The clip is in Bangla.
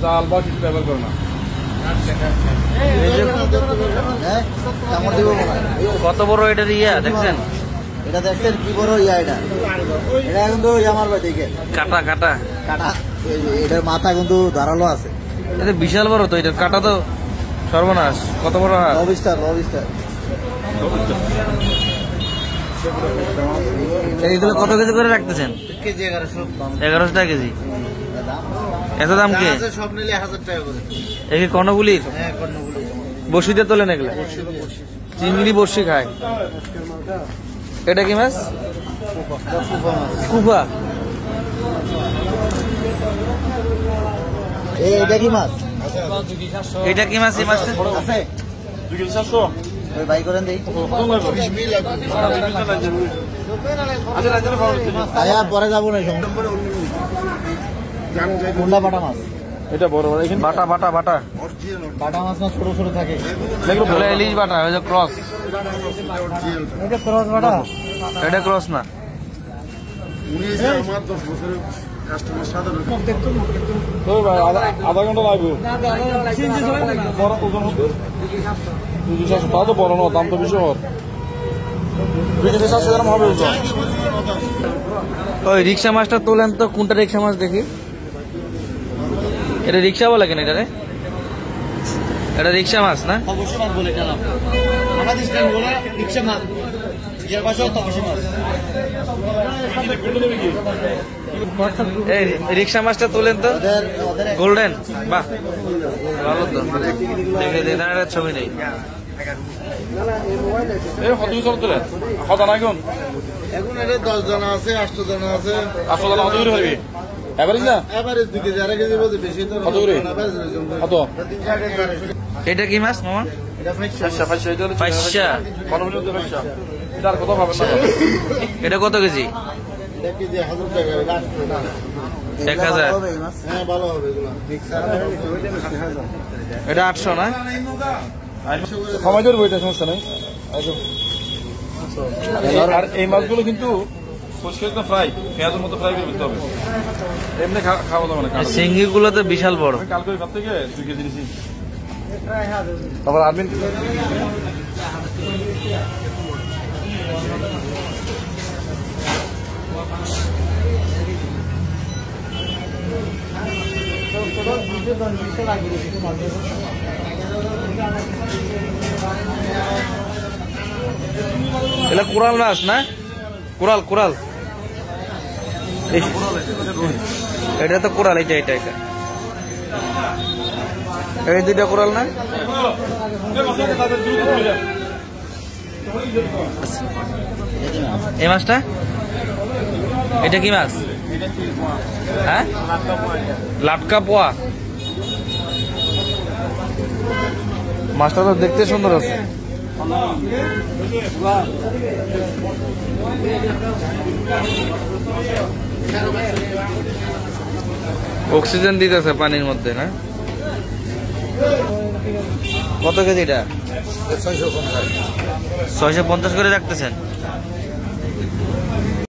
জাল বা কিছু ব্যবহার করে না। কত বড় এটা ইয়া দেখছেন? এটা দেখছেন কি বড় ইয়া? এটা এটা কিন্তু আমার ভাই দেখে কাটা কাটা কাটা, এটার মাথা কিন্তু ধারালো আছে। এটা বিশাল বড় তো, এটার কাটা তো সর্বনাশ। কত বড় হাত? লবস্টার এইগুলো কত কেজি করে রাখতেছেন? কেজি 1100 টাকা কেজি। এত দাম কে? সব নিলে 1000 টাকা করে। একে কর্ণগুলির হ্যাঁ, কর্ণগুলি বসিতে তোলেন এগুলো? চিংড়ি বসি খায়। এটা কি মাছ? কুফা। এটা কি মাছ? এটা কি মাছ? এই মাছটা আছে 2 কেজি 700 ওই বাই করেন দেই। আয়া পরে যাবো না কোনটা বাটা মাছ? এটা বড় বড় এখানে বাটা বাটা বাটা বাটা মাছ না ছোট ছোট থাকে? বলে ইলিশ বাটা, ওই যে ক্রস। এটা ক্রস বাটা? এটা ক্রস না। আধা ঘন্টা লাগবে। বড় ওজন হবে 2 কেজি 700। তাও তো বড় না, দাম তো বেশি হওয়ার। 2 কেজি 700 গ্রাম হবে ওজন। ওই রিক্সা মাছটা তোলেন তো, কোনটা রিক্সা মাছ দেখি? এটা রিক্সা বলে কেন? এটা রিক্সা মাছ না? অবশ্যই মাছ বলে জানাব। আমাদের স্ট্যান্ড বলে রিকশা মাছ, ইয়ার পাশেও তপসি মাছ। এই রিক্সা মাছটা তোলেন তো, গোল্ডেন। বাহ, ভালো তো। দেখে দেখে একটা ছবি নেই। কত কিছু তোলেন? কত না এখন? এখন এটা 10 জনা আছে, 8 জনা আছে। 800 টাকা কত করে হইবে? এভারেজ না? এভারেজ 2 কেজি, 1 কেজি বলতে বেশি তো। কত করে? কত? এটা কি মাছ মামা? এটা ফাইসা ফাইসা এটা হলো ফাইসা। কত বলে তো ফাইসা? এটা আর কত পাবেন না? এটা কত কেজি? এটা কেজি 1000 টাকা লাস্ট না। 1000। হ্যাঁ, ভালো হবে এগুলো। এটা 800 না? সময় ধরবো, এটা সমস্যা নেই। আর এই মাছগুলো কিন্তু পরিষ্কার ফ্রাই, পেঁয়াজের মতো ফ্রাই করে দিতে হবে। এমনি খাওয়া যাবে না। সিঙ্গি গুলো তো বিশাল বড়। কালকে ওই ঘর থেকে 2 কেজি নিয়েছি। তারপর আদমিন এটা কোরাল মাছ না? Coral coral. এটা তো কোরাল। এটা এটা এটা এই দুইটা কোরাল না? এই মাছটা এটা কি মাছ? হ্যাঁ, লাটকা পোয়া। মাছটা তো দেখতে সুন্দর আছে। অক্সিজেন দিতেছে পানির মধ্যে না? কত কেজি এটা? 650 করে রাখতেছেন।